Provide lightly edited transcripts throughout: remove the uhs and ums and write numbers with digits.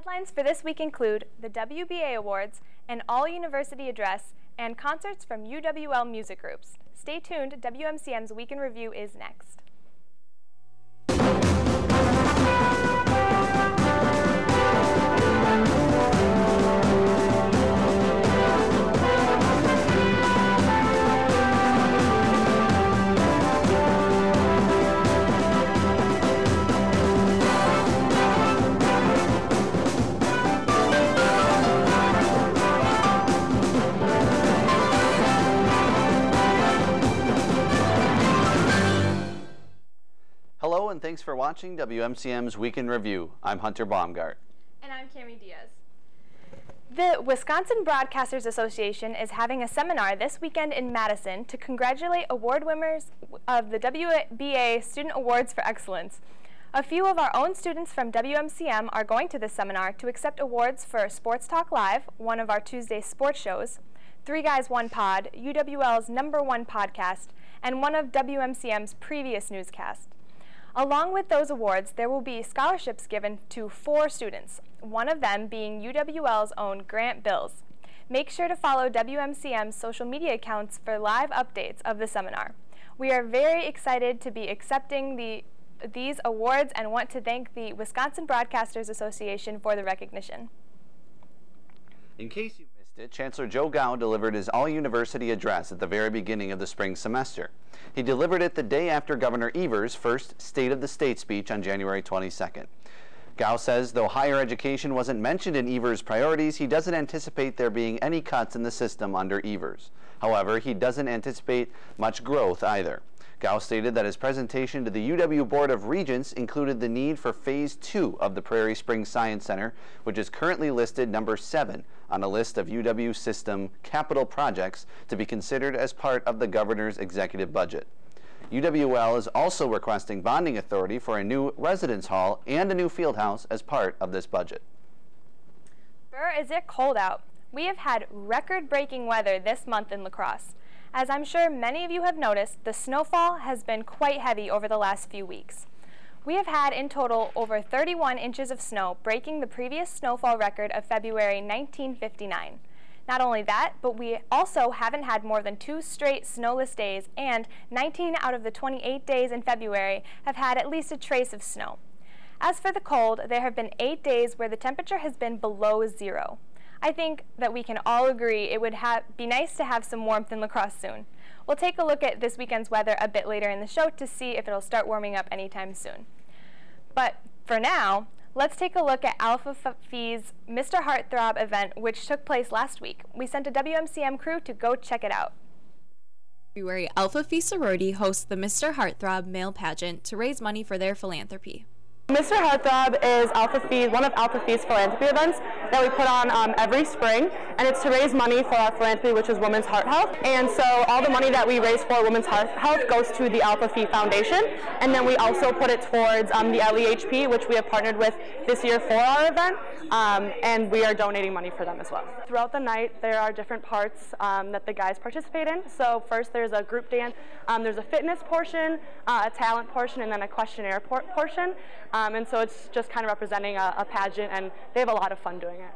Headlines for this week include the WBA Awards, an all-university address, and concerts from UWL music groups. Stay tuned, WMCM's Week in Review is next. Hello and thanks for watching WMCM's Week in Review. I'm Hunter Baumgart. And I'm Cami Diaz. The Wisconsin Broadcasters Association is having a seminar this weekend in Madison to congratulate award winners of the WBA Student Awards for Excellence. A few of our own students from WMCM are going to this seminar to accept awards for Sports Talk Live, one of our Tuesday sports shows, 3 Guys 1 Pod, UWL's #1 podcast, and one of WMCM's previous newscasts. Along with those awards, there will be scholarships given to 4 students, one of them being UWL's own Grant Bills. Make sure to follow WMCM's social media accounts for live updates of the seminar. We are very excited to be accepting these awards and want to thank the Wisconsin Broadcasters Association for the recognition. In case you missed it, Chancellor Joe Gao delivered his all-university address at the very beginning of the spring semester. He delivered it the day after Governor Evers' first State of the State speech on January 22nd. Gao says though higher education wasn't mentioned in Evers' priorities, he doesn't anticipate there being any cuts in the system under Evers. However, he doesn't anticipate much growth either. Gao stated that his presentation to the UW Board of Regents included the need for Phase 2 of the Prairie Springs Science Center, which is currently listed number 7 on a list of UW system capital projects to be considered as part of the governor's executive budget. UWL is also requesting bonding authority for a new residence hall and a new field house as part of this budget. Burr, is it cold out? We have had record-breaking weather this month in La Crosse. As I'm sure many of you have noticed, the snowfall has been quite heavy over the last few weeks. We have had in total over 31 inches of snow, breaking the previous snowfall record of February 1959. Not only that, but we also haven't had more than 2 straight snowless days, and 19 out of the 28 days in February have had at least a trace of snow. As for the cold, there have been 8 days where the temperature has been below 0. I think that we can all agree it would be nice to have some warmth in La Crosse soon. We'll take a look at this weekend's weather a bit later in the show to see if it'll start warming up anytime soon. But for now, let's take a look at Alpha Phi's Mr. Heartthrob event, which took place last week. We sent a WMCM crew to go check it out. February, Alpha Phi sorority hosts the Mr. Heartthrob male pageant to raise money for their philanthropy. Mr. Heartthrob is one of Alpha Phi's philanthropy events that we put on every spring, and it's to raise money for our philanthropy, which is Women's Heart Health. And so all the money that we raise for Women's Heart Health goes to the Alpha Phi Foundation, and then we also put it towards the LEHP, which we have partnered with this year for our event, and we are donating money for them as well. Throughout the night, there are different parts that the guys participate in. So first there's a group dance, there's a fitness portion, a talent portion, and then a questionnaire portion. And so it's just kind of representing a pageant, and they have a lot of fun doing it.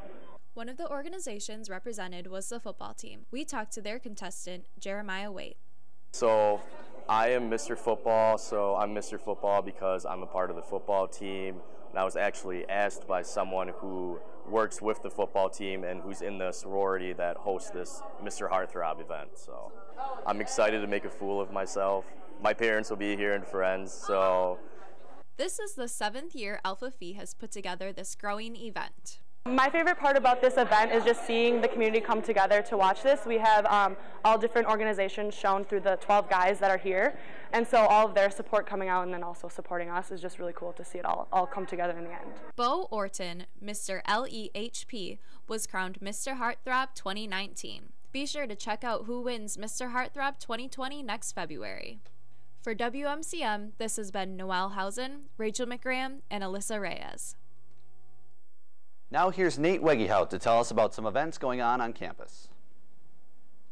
One of the organizations represented was the football team. We talked to their contestant, Jeremiah Waite. So I am Mr. Football, so I'm Mr. Football because I'm a part of the football team. And I was actually asked by someone who works with the football team and who's in the sorority that hosts this Mr. Heartthrob event. So I'm excited to make a fool of myself. My parents will be here and friends, so. This is the 7th year Alpha Phi has put together this growing event. My favorite part about this event is just seeing the community come together to watch this. We have all different organizations shown through the 12 guys that are here, and so all of their support coming out and then also supporting us is just really cool to see it all come together in the end. Bo Orton, Mr. LEHP, was crowned Mr. Heartthrob 2019. Be sure to check out who wins Mr. Heartthrob 2020 next February. For WMCM, this has been Noelle Hausen, Rachel McGraham, and Alyssa Reyes. Now here's Nate Wegehout to tell us about some events going on campus.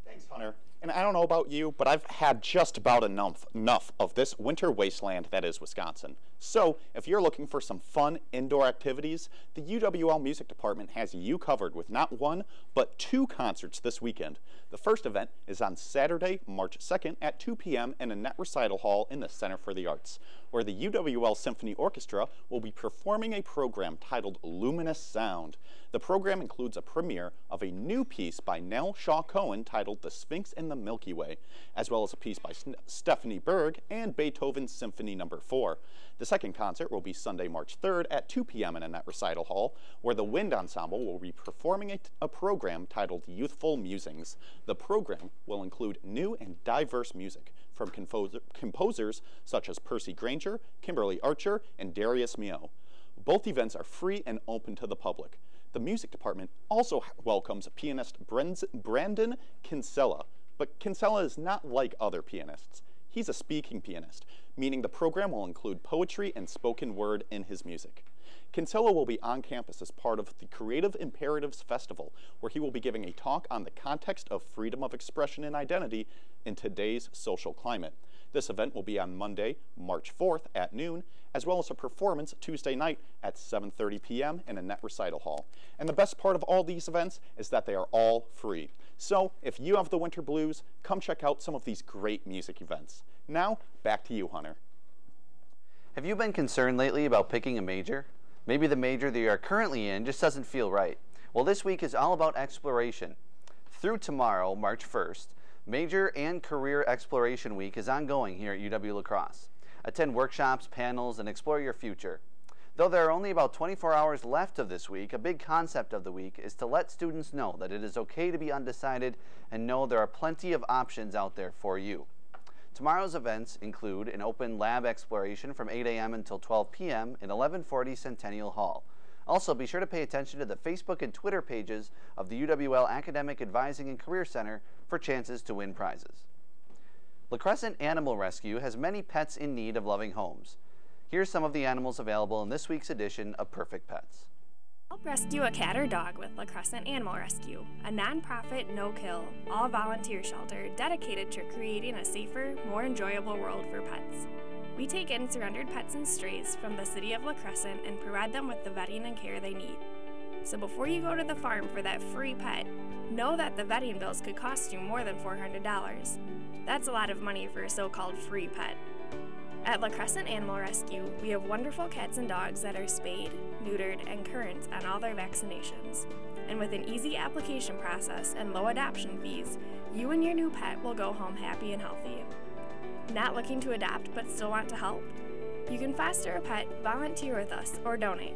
Thanks, Hunter. And I don't know about you, but I've had just about enough of this winter wasteland that is Wisconsin. So, if you're looking for some fun indoor activities, the UWL Music Department has you covered with not one, but 2 concerts this weekend. The first event is on Saturday, March 2nd at 2 p.m. in Annette Recital Hall in the Center for the Arts, where the UWL Symphony Orchestra will be performing a program titled Luminous Sound. The program includes a premiere of a new piece by Nell Shaw Cohen titled The Sphinx in the Milky Way, as well as a piece by Stephanie Berg and Beethoven's Symphony No. 4. The second concert will be Sunday, March 3rd at 2 p.m. in Annette Recital Hall, where the Wind Ensemble will be performing a program titled Youthful Musings. The program will include new and diverse music from composers such as Percy Granger, Kimberly Archer, and Darius Mio. Both events are free and open to the public. The music department also welcomes pianist Brandon Kinsella, but Kinsella is not like other pianists. He's a speaking pianist, meaning the program will include poetry and spoken word in his music. Kinsella will be on campus as part of the Creative Imperatives Festival, where he will be giving a talk on the context of freedom of expression and identity in today's social climate. This event will be on Monday, March 4th at noon, as well as a performance Tuesday night at 7:30 p.m. in Annette Recital Hall. And the best part of all these events is that they are all free. So if you have the winter blues, come check out some of these great music events. Now, back to you, Hunter. Have you been concerned lately about picking a major? Maybe the major that you are currently in just doesn't feel right. Well, this week is all about exploration. Through tomorrow, March 1st, Major and Career Exploration Week is ongoing here at UW-La Crosse. Attend workshops, panels, and explore your future. Though there are only about 24 hours left of this week, a big concept of the week is to let students know that it is okay to be undecided and know there are plenty of options out there for you. Tomorrow's events include an open lab exploration from 8 a.m. until 12 p.m. in 1140 Centennial Hall. Also, be sure to pay attention to the Facebook and Twitter pages of the UWL Academic Advising and Career Center for chances to win prizes. La Crescent Animal Rescue has many pets in need of loving homes. Here's some of the animals available in this week's edition of Perfect Pets. Help rescue a cat or dog with La Crescent Animal Rescue, a nonprofit, no-kill, all-volunteer shelter dedicated to creating a safer, more enjoyable world for pets. We take in surrendered pets and strays from the city of La Crescent and provide them with the vetting and care they need. So before you go to the farm for that free pet, know that the vetting bills could cost you more than $400. That's a lot of money for a so-called free pet. At La Crescent Animal Rescue, we have wonderful cats and dogs that are spayed, neutered, and current on all their vaccinations. And with an easy application process and low adoption fees, you and your new pet will go home happy and healthy. Not looking to adopt but still want to help? You can foster a pet, volunteer with us, or donate.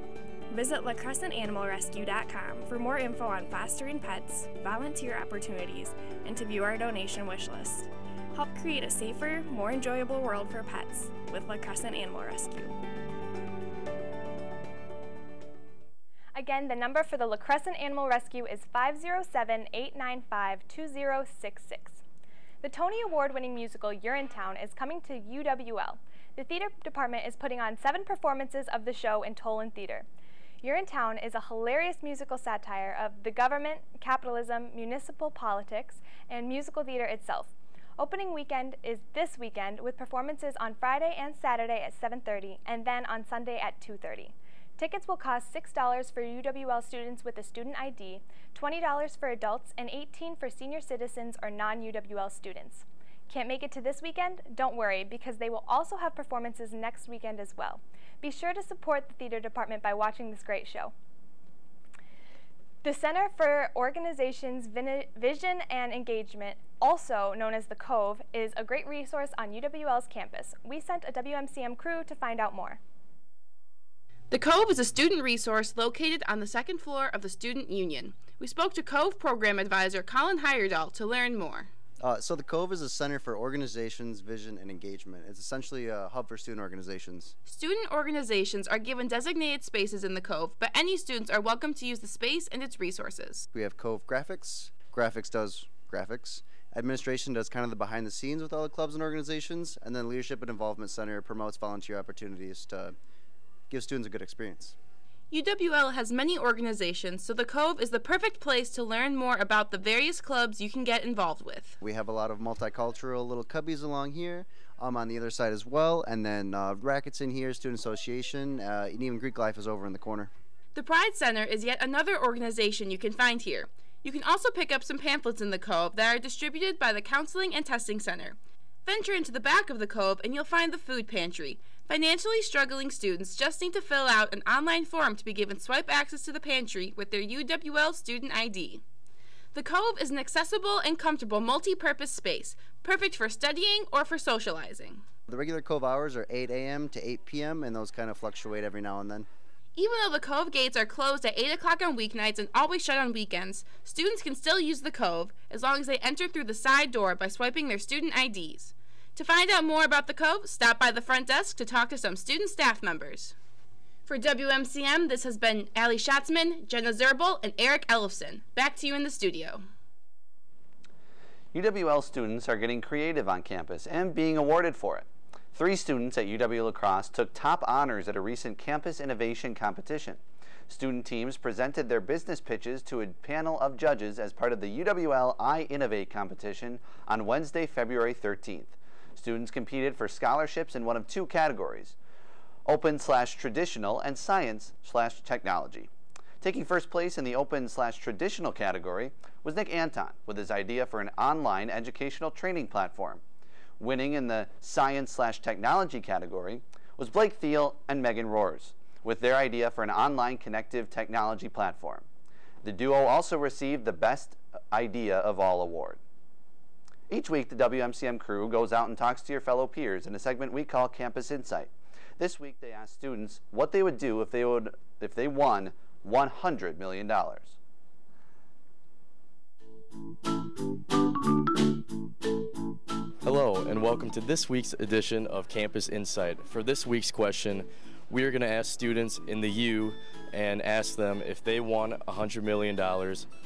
Visit lacrescentanimalrescue.com for more info on fostering pets, volunteer opportunities, and to view our donation wish list. Help create a safer, more enjoyable world for pets with La Crescent Animal Rescue. Again, the number for the La Crescent Animal Rescue is 507-895-2066. The Tony Award-winning musical Urinetown is coming to UWL. The theater department is putting on 7 performances of the show in Tolan Theater. Urinetown is a hilarious musical satire of the government, capitalism, municipal politics, and musical theater itself. Opening weekend is this weekend with performances on Friday and Saturday at 7:30 and then on Sunday at 2:30. Tickets will cost $6 for UWL students with a student ID, $20 for adults, and $18 for senior citizens or non-UWL students. Can't make it to this weekend? Don't worry, because they will also have performances next weekend as well. Be sure to support the theater department by watching this great show. The Center for Organizations, Vision and Engagement, also known as the COVE, is a great resource on UWL's campus. We sent a WMCM crew to find out more. The COVE is a student resource located on the second floor of the Student Union. We spoke to COVE Program Advisor Colin Heyerdahl to learn more. So the COVE is a Center for Organizations, Vision, and Engagement. It's essentially a hub for student organizations. Student organizations are given designated spaces in the COVE, but any students are welcome to use the space and its resources. We have COVE Graphics. Graphics does graphics. Administration does kind of the behind the scenes with all the clubs and organizations. And then Leadership and Involvement Center promotes volunteer opportunities to give students a good experience. UWL has many organizations, so the Cove is the perfect place to learn more about the various clubs you can get involved with. We have a lot of multicultural little cubbies along here, on the other side as well, and then rackets in here, student association, and even Greek life is over in the corner. The Pride Center is yet another organization you can find here. You can also pick up some pamphlets in the Cove that are distributed by the Counseling and Testing Center. Venture into the back of the Cove and you'll find the food pantry. Financially struggling students just need to fill out an online form to be given swipe access to the pantry with their UWL student ID. The Cove is an accessible and comfortable multi-purpose space, perfect for studying or for socializing. The regular Cove hours are 8 a.m. to 8 p.m. and those kind of fluctuate every now and then. Even though the Cove gates are closed at 8 o'clock on weeknights and always shut on weekends, students can still use the Cove as long as they enter through the side door by swiping their student IDs. To find out more about the Cove, stop by the front desk to talk to some student staff members. For WMCM, this has been Allie Schatzman, Jenna Zerbel, and Eric Ellefson. Back to you in the studio. UWL students are getting creative on campus and being awarded for it. 3 students at UW La Crosse took top honors at a recent campus innovation competition. Student teams presented their business pitches to a panel of judges as part of the UWL I Innovate competition on Wednesday, February 13th. Students competed for scholarships in one of 2 categories, open/traditional and science/technology. Taking first place in the open/traditional category was Nick Anton with his idea for an online educational training platform. Winning in the science/technology category was Blake Thiel and Megan Rohrs with their idea for an online connective technology platform. The duo also received the Best Idea of All award. Each week, the WMCM crew goes out and talks to your fellow peers in a segment we call Campus Insight. This week, they asked students what they would do if they won $100 million. Hello, and welcome to this week's edition of Campus Insight. For this week's question, we are going to ask students in the U and ask them if they won $100 million,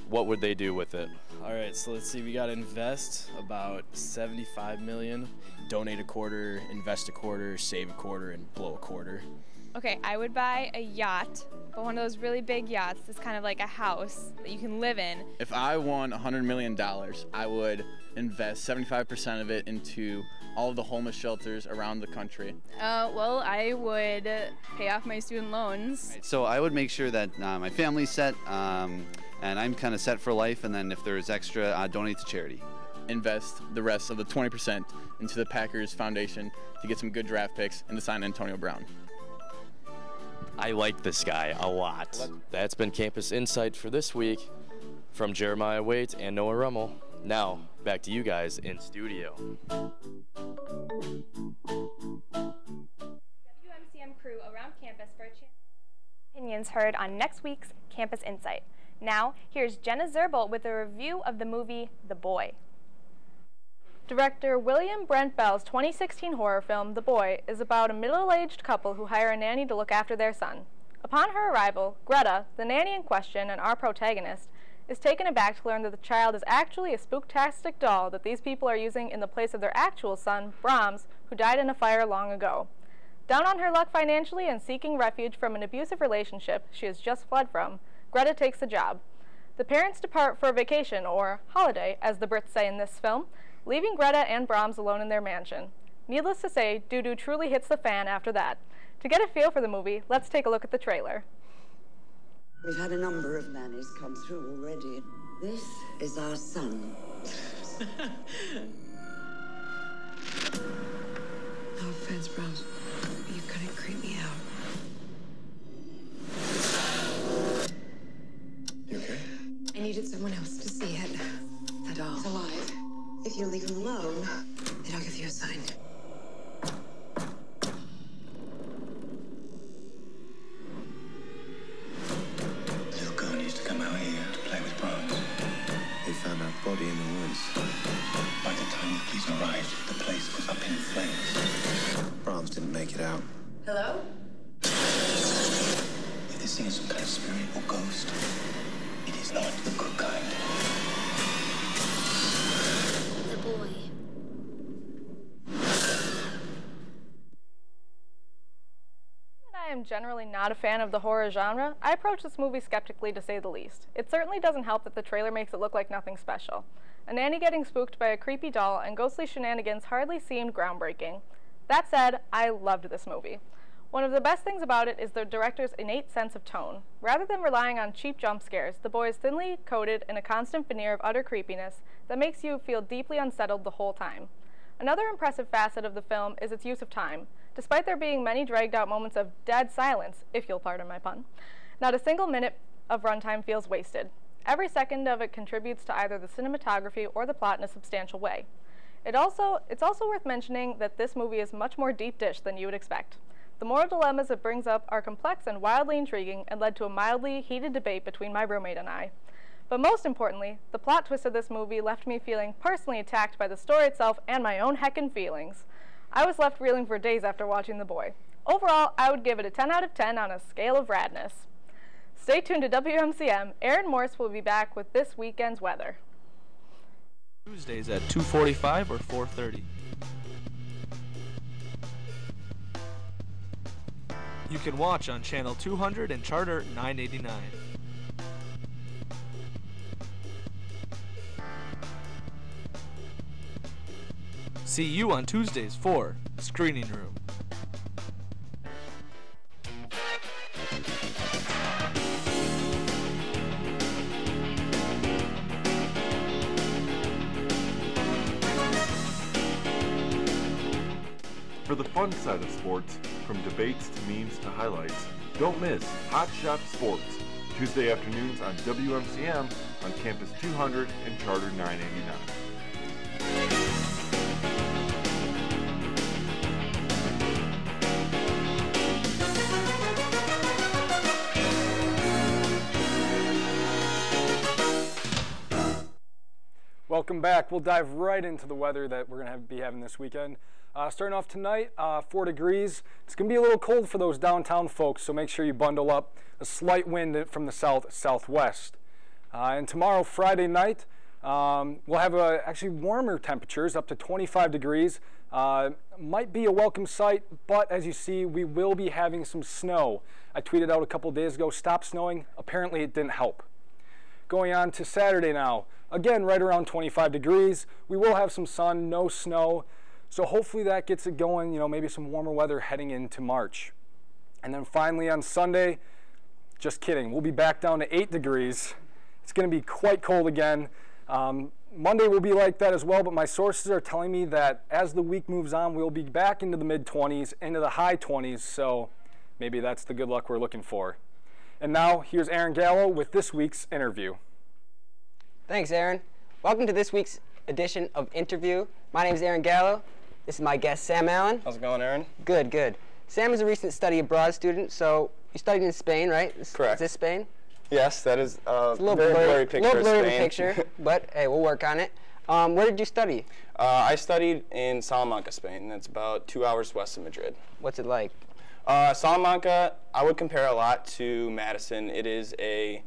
what would they do with it? All right, so let's see. We got to invest about $75 million, donate a quarter, invest a quarter, save a quarter, and blow a quarter. Okay, I would buy a yacht, but one of those really big yachts that's kind of like a house that you can live in. If I won $100 million, I would invest 75% of it into all of the homeless shelters around the country. Well, I would pay off my student loans. Right, so I would make sure that my family's set and I'm kind of set for life, and then if there's extra, I'd donate to charity. Invest the rest of the 20% into the Packers Foundation to get some good draft picks and to sign Antonio Brown. I like this guy a lot. That's been Campus Insight for this week from Jeremiah Waite and Noah Rummel. Now, back to you guys in studio. WMCM crew around campus for a chance. Opinions heard on next week's Campus Insight. Now, here's Jenna Zerbel with a review of the movie The Boy. Director William Brent Bell's 2016 horror film, The Boy, is about a middle-aged couple who hire a nanny to look after their son. Upon her arrival, Greta, the nanny in question and our protagonist, is taken aback to learn that the child is actually a spooktastic doll that these people are using in the place of their actual son, Brahms, who died in a fire long ago. Down on her luck financially and seeking refuge from an abusive relationship she has just fled from, Greta takes the job. The parents depart for a vacation, or holiday, as the Brits say in this film, leaving Greta and Brahms alone in their mansion. Needless to say, doo-doo truly hits the fan after that. To get a feel for the movie, let's take a look at the trailer. We've had a number of nannies come through already. This is our son. No offense, Brahms. You couldn't creep me out. You okay? I needed someone else to see it. The doll's alive. If you leave him alone, then I'll give you a sign. Little girl needs to come out here to play with Brahms. They found our body in the woods. By the time the police arrived, the place was up in flames. Brahms didn't make it out. Hello? If this thing is some kind of spirit or ghost, it is not the good kind. The Boy. I am generally not a fan of the horror genre, I approach this movie skeptically to say the least. It certainly doesn't help that the trailer makes it look like nothing special. A nanny getting spooked by a creepy doll and ghostly shenanigans hardly seemed groundbreaking. That said, I loved this movie. One of the best things about it is the director's innate sense of tone. Rather than relying on cheap jump scares, the boy is thinly coated in a constant veneer of utter creepiness that makes you feel deeply unsettled the whole time. Another impressive facet of the film is its use of time. Despite there being many dragged out moments of dead silence, if you'll pardon my pun, not a single minute of runtime feels wasted. Every second of it contributes to either the cinematography or the plot in a substantial way. It's also worth mentioning that this movie is much more deep dish than you would expect. The moral dilemmas it brings up are complex and wildly intriguing and led to a mildly heated debate between my roommate and I. But most importantly, the plot twist of this movie left me feeling personally attacked by the story itself and my own heckin' feelings. I was left reeling for days after watching The Boy. Overall, I would give it a 10 out of 10 on a scale of radness. Stay tuned to WMCM. Aaron Morse will be back with this weekend's weather. Tuesdays at 2:45 or 4:30. You can watch on Channel 200 and Charter 989. See you on Tuesdays for Screening Room. For the fun side of sports, from debates to memes to highlights, don't miss Hot Shot Sports, Tuesday afternoons on WMCM on Campus 200 and Charter 989. Welcome back. We'll dive right into the weather that we're going to be having this weekend. Starting off tonight, 4 degrees. It's going to be a little cold for those downtown folks, so make sure you bundle up. A slight wind from the southwest. And tomorrow, Friday night, we'll have actually warmer temperatures, up to 25 degrees. Might be a welcome sight, but as you see, we will be having some snow. I tweeted out a couple days ago, stop snowing. Apparently, it didn't help. Going on to Saturday now, again, right around 25 degrees. We will have some sun, no snow. So hopefully that gets it going, maybe some warmer weather heading into March. And then finally on Sunday, just kidding, we'll be back down to 8 degrees. It's going to be quite cold again. Monday will be like that as well, but my sources are telling me that as the week moves on, we'll be back into the mid-20s, into the high 20s, so maybe that's the good luck we're looking for. And now, here's Aaron Gallo with this week's interview. Thanks, Aaron. Welcome to this week's edition of Interview. My name is Aaron Gallo. This is my guest, Sam Allen. How's it going, Aaron? Good, good. Sam is a recent study abroad student, so you studied in Spain, right? Correct. Is this Spain? Yes, that is a little very blurry picture of Spain. picture, but hey, we'll work on it. Where did you study? I studied in Salamanca, Spain. That's about 2 hours west of Madrid. What's it like? Salamanca, I would compare a lot to Madison. It is a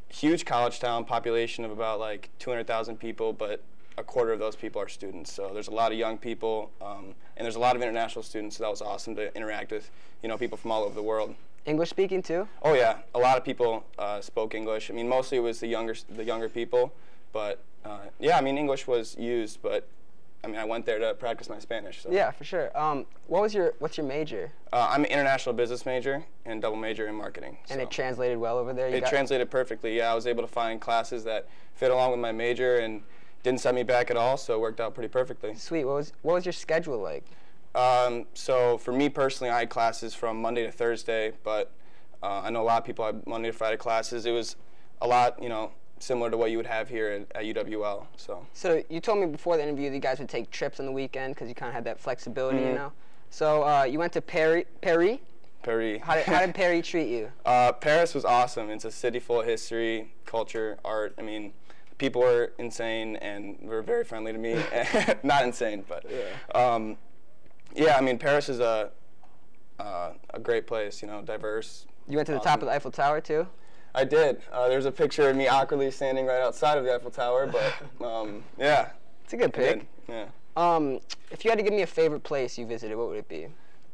huge college town, population of about like 200,000 people, but a quarter of those people are students. So there's a lot of young people, and there's a lot of international students, so that was awesome to interact with, people from all over the world. English speaking too? Oh yeah, a lot of people spoke English. I mean, mostly it was the younger people, but yeah, I mean, English was used, but I mean, I went there to practice my Spanish. So. Yeah, for sure. What's your major? I'm an international business major and double major in marketing. And it translated well over there? It translated perfectly, yeah. I was able to find classes that fit along with my major and didn't set me back at all, so it worked out pretty perfectly. Sweet. What was your schedule like? So for me personally, I had classes from Monday to Thursday, but I know a lot of people had Monday to Friday classes. It was a lot, similar to what you would have here at UWL. So you told me before the interview that you guys would take trips on the weekend because you kind of had that flexibility, So you went to Paris? Paris. How did Paris treat you? Paris was awesome. It's a city full of history, culture, art. I mean, people were insane and were very friendly to me. Not insane, but yeah. I mean, Paris is a great place. Diverse. You went to the top of the Eiffel Tower too? I did. There's a picture of me awkwardly standing right outside of the Eiffel Tower, but yeah. It's a good pick. Yeah. If you had to give me a favorite place you visited, what would it be?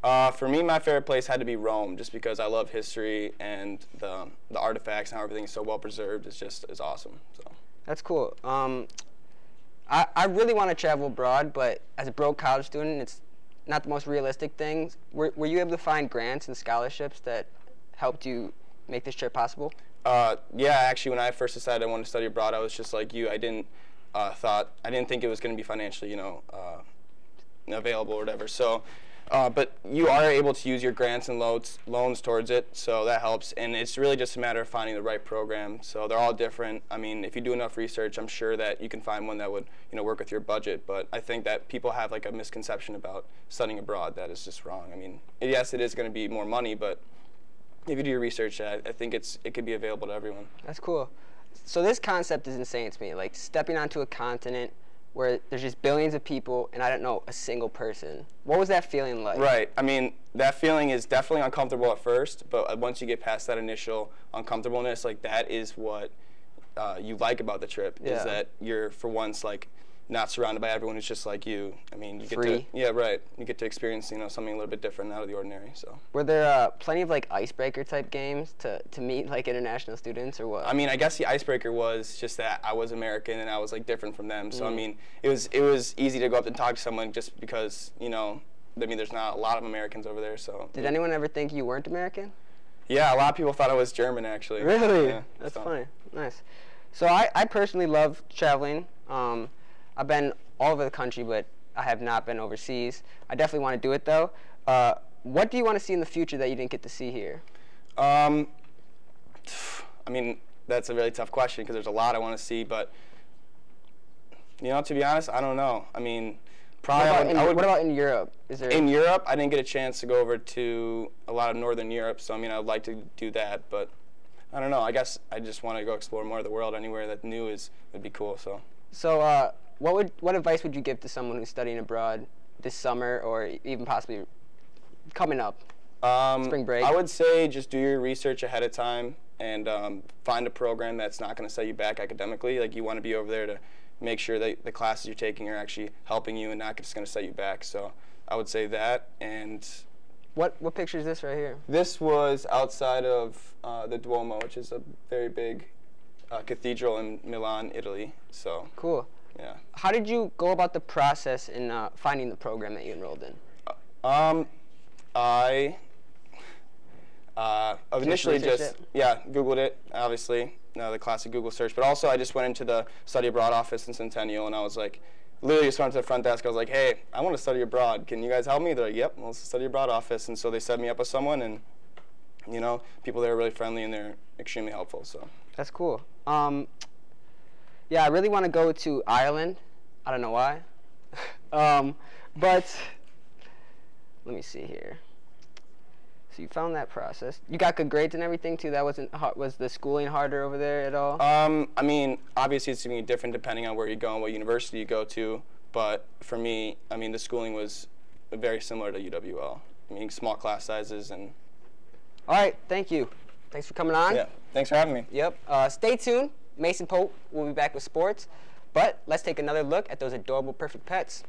For me, my favorite place had to be Rome, just because I love history and the artifacts and how everything is so well preserved. It's awesome. So. That's cool. I really want to travel abroad, but as a broke college student, it's not the most realistic thing. Were you able to find grants and scholarships that helped you make this trip possible? Yeah, actually, when I first decided I wanted to study abroad, I was just like you. I didn't think it was going to be financially, available or whatever. So, but you are able to use your grants and loans towards it, so that helps. And it's really just a matter of finding the right program. So they're all different. I mean, if you do enough research, I'm sure that you can find one that would, work with your budget. But I think that people have like a misconception about studying abroad that is just wrong. I mean, yes, it is going to be more money, but if you do your research, I think it could be available to everyone. That's cool. So this concept is insane to me. Like stepping onto a continent where there's just billions of people and I don't know a single person. What was that feeling like? Right. I mean, that feeling is definitely uncomfortable at first, but once you get past that initial uncomfortableness, like that is what you like about the trip. Yeah. Is that you're for once like not surrounded by everyone who's just like you. I mean, you Free. get to, yeah, right. You get to experience, something a little bit different out of the ordinary. So. Were there plenty of like icebreaker type games to meet like international students or what? I mean, I guess the icebreaker was just that I was American and I was like different from them. So I mean, it was easy to go up and talk to someone just because there's not a lot of Americans over there. So. Did anyone ever think you weren't American? Yeah, a lot of people thought I was German actually. Really? Yeah, That's funny. Nice. So I personally love traveling. I've been all over the country, but I have not been overseas. I definitely want to do it, though. What do you want to see in the future that you didn't get to see here? I mean, that's a really tough question because there's a lot I want to see, but, to be honest, I don't know. I mean, probably what about in Europe? In Europe, I didn't get a chance to go over to a lot of Northern Europe, so, I mean, I'd like to do that, but I don't know. I guess I just want to go explore more of the world. Anywhere that new would be cool, so. So, what advice would you give to someone who's studying abroad this summer or even possibly coming up? Spring break? I would say just do your research ahead of time and find a program that's not going to set you back academically. Like you want to be over there to make sure that the classes you're taking are actually helping you and not just going to set you back. So I would say that. And what picture is this right here? This was outside of the Duomo, which is a very big cathedral in Milan, Italy. So cool. Yeah. How did you go about the process in finding the program that you enrolled in? I initially Googled it, obviously, the classic Google search, but also I just went into the study abroad office in Centennial and I was like, literally just went to the front desk. I was like, hey, I want to study abroad. Can you guys help me? They're like, yep, well, it's the study abroad office. And so they set me up with someone and, people there are really friendly and they're extremely helpful. So. That's cool. Yeah, I really want to go to Ireland. I don't know why. But let me see here. So you found that process. You got good grades and everything too. That wasn't hard. Was the schooling harder over there at all? I mean, obviously it's going to be different depending on where you go and what university you go to. But for me, I mean, the schooling was very similar to UWL. I mean, small class sizes and. All right, thank you. Thanks for coming on. Yeah, thanks for having me. Yep. Stay tuned. Mason Pope will be back with sports, but let's take another look at those adorable perfect pets.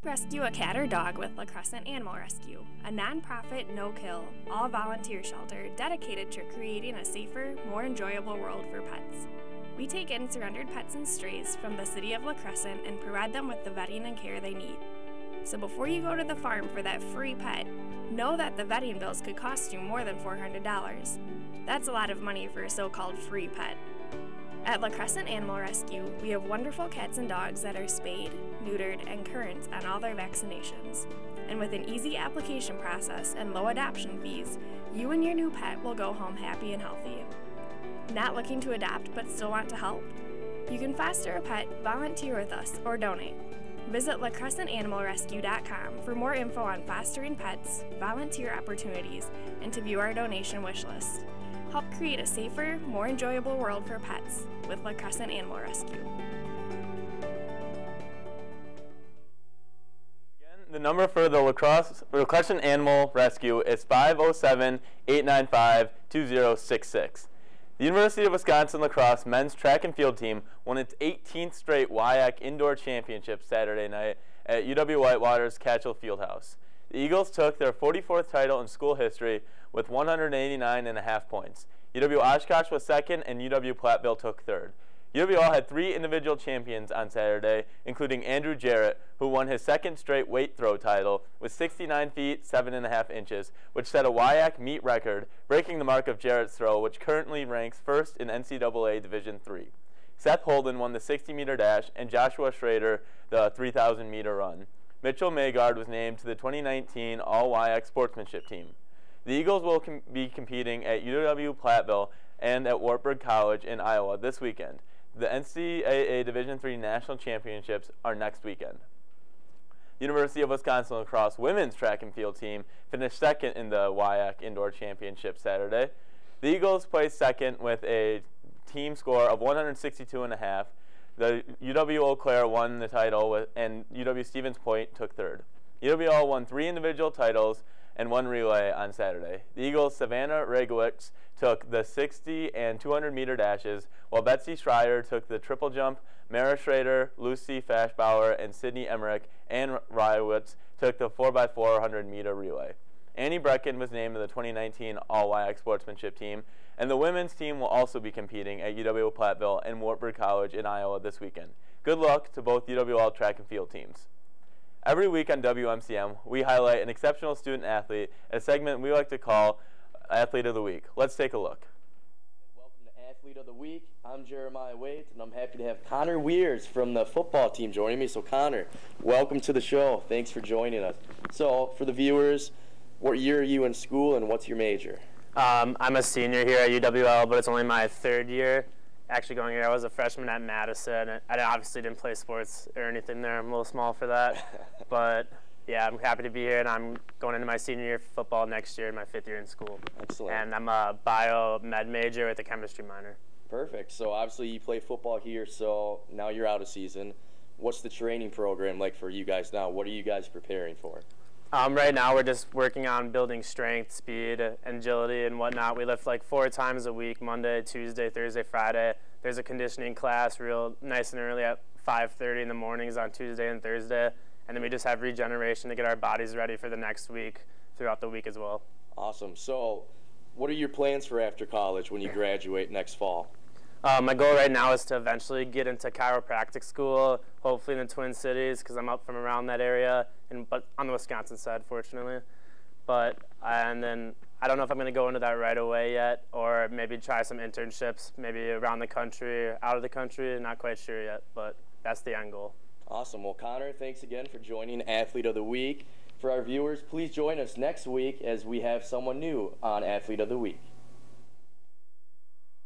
Rescue a cat or dog with La Crescent Animal Rescue, a non-profit, no-kill, all-volunteer shelter dedicated to creating a safer, more enjoyable world for pets. We take in surrendered pets and strays from the city of La Crescent and provide them with the vetting and care they need. So before you go to the farm for that free pet, know that the vetting bills could cost you more than $400. That's a lot of money for a so-called free pet. At La Crescent Animal Rescue, we have wonderful cats and dogs that are spayed, neutered, and current on all their vaccinations. And with an easy application process and low adoption fees, you and your new pet will go home happy and healthy. Not looking to adopt but still want to help? You can foster a pet, volunteer with us, or donate. Visit lacrescentanimalrescue.com for more info on fostering pets, volunteer opportunities, and to view our donation wish list. Help create a safer, more enjoyable world for pets with La Crescent Animal Rescue. Again, the number for the La Crescent Animal Rescue is 507-895-2066. The University of Wisconsin Lacrosse men's track and field team won its 18th straight WIAC Indoor Championship Saturday night at UW Whitewater's Catchell Fieldhouse. The Eagles took their 44th title in school history with 189.5 points. UW Oshkosh was second, and UW Platteville took third. UWL had 3 individual champions on Saturday, including Andrew Jarrett, who won his second straight weight throw title with 69 feet 7.5 inches, which set a WIAC meet record, breaking the mark of Jarrett's throw, which currently ranks first in NCAA Division III. Seth Holden won the 60-meter dash, and Joshua Schrader the 3,000-meter run. Mitchell Maygard was named to the 2019 All-WIAC Sportsmanship team. The Eagles will be competing at UW Platteville and at Wartburg College in Iowa this weekend. The NCAA Division III National Championships are next weekend. University of Wisconsin lacrosse women's track and field team finished second in the WIAC Indoor Championship Saturday. The Eagles placed second with a team score of 162.5. The UW Eau Claire won the title, and UW Stevens Point took third. UWL won 3 individual titles and 1 relay on Saturday. The Eagles' Savannah Regowicz took the 60 and 200-meter dashes, while Betsy Schreier took the triple jump. Mara Schrader, Lucy Fashbauer, and Sydney Emmerich and Rywitz took the 4x400-meter relay. Annie Brecken was named to the 2019 All-WIAC Sportsmanship team, and the women's team will also be competing at UW Platteville and Wartburg College in Iowa this weekend. Good luck to both UWL track and field teams. Every week on WMCM, we highlight an exceptional student athlete, a segment we like to call Athlete of the Week. Let's take a look. Welcome to Athlete of the Week. I'm Jeremiah Waite, and I'm happy to have Connor Weirs from the football team joining me. So Connor, welcome to the show. Thanks for joining us. So for the viewers, what year are you in school and what's your major? I'm a senior here at UWL, but it's only my 3rd year actually going here. I was a freshman at Madison. I obviously didn't play sports or anything there. I'm a little small for that. But yeah, I'm happy to be here, and I'm going into my senior year for football next year, my 5th year in school. Excellent. And I'm a bio-med major with a chemistry minor. Perfect. So obviously you play football here, so now you're out of season. What's the training program like for you guys now? What are you guys preparing for? Right now we're just working on building strength, speed, agility, and whatnot. We lift like 4 times a week, Monday, Tuesday, Thursday, Friday. There's a conditioning class real nice and early at 5:30 in the mornings on Tuesday and Thursday. And then we just have regeneration to get our bodies ready for the next week throughout the week as well. Awesome. So what are your plans for after college when you graduate next fall? My goal right now is to eventually get into chiropractic school, hopefully in the Twin Cities, because I'm up from around that area, but on the Wisconsin side, fortunately. And then I don't know if I'm going to go into that right away yet, or maybe try some internships, maybe around the country, out of the country. Not quite sure yet, but that's the end goal. Awesome. Well, Connor, thanks again for joining Athlete of the Week. For our viewers, please join us next week as we have someone new on Athlete of the Week.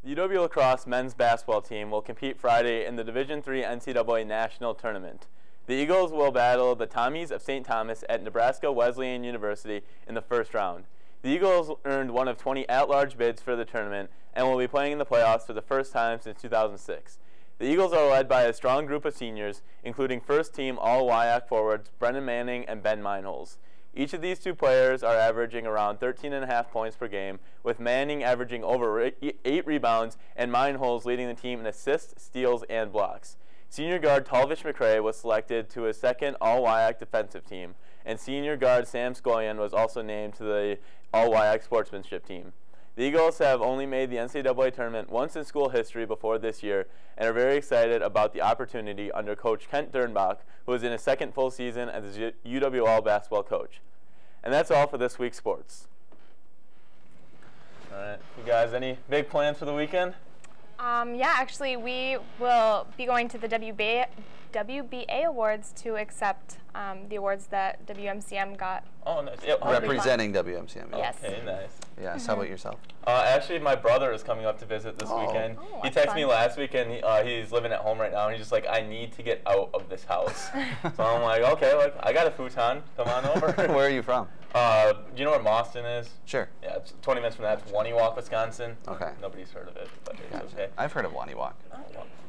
The UW Lacrosse men's basketball team will compete Friday in the Division III NCAA National Tournament. The Eagles will battle the Tommies of St. Thomas at Nebraska Wesleyan University in the first round. The Eagles earned one of 20 at-large bids for the tournament and will be playing in the playoffs for the first time since 2006. The Eagles are led by a strong group of seniors, including first-team All-WIAC forwards Brennan Manning and Ben Meinholz. Each of these 2 players are averaging around 13.5 points per game, with Manning averaging over 8 rebounds and Meinholz leading the team in assists, steals, and blocks. Senior guard Talvish McRae was selected to his 2nd All-WIAC defensive team, and senior guard Sam Scoyan was also named to the All-WIAC sportsmanship team. The Eagles have only made the NCAA tournament once in school history before this year and are very excited about the opportunity under Coach Kent Dernbach, who is in his 2nd full season as a UWL basketball coach. And that's all for this week's sports. All right, you guys, any big plans for the weekend? Yeah, actually, we will be going to the WBA Awards to accept the awards that WMCM got. Oh, nice. Yep. Representing WMCM. Yes. Okay, nice. Yes, how about yourself? Actually, my brother is coming up to visit this weekend. Oh, he that's texted me fun. last week, and he's living at home right now, and he's just like, I need to get out of this house. So I'm like, okay, like I got a futon. Come on over. Where are you from? Do you know where Mauston is? Sure. Yeah, it's 20 minutes from that. It's Waniwak, Wisconsin. Okay. Nobody's heard of it, but it's Gotcha. okay. I've heard of Waniwak.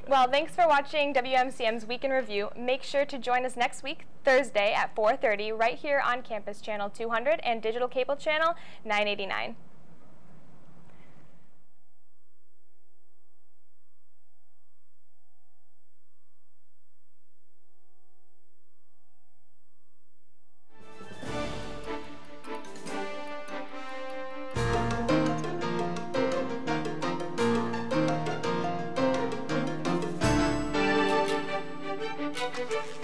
Well, thanks for watching WMCM's Week in Review. Make sure to join us next week, Thursday at 4:30, right here on Campus Channel 200 and Digital Cable Channel 989.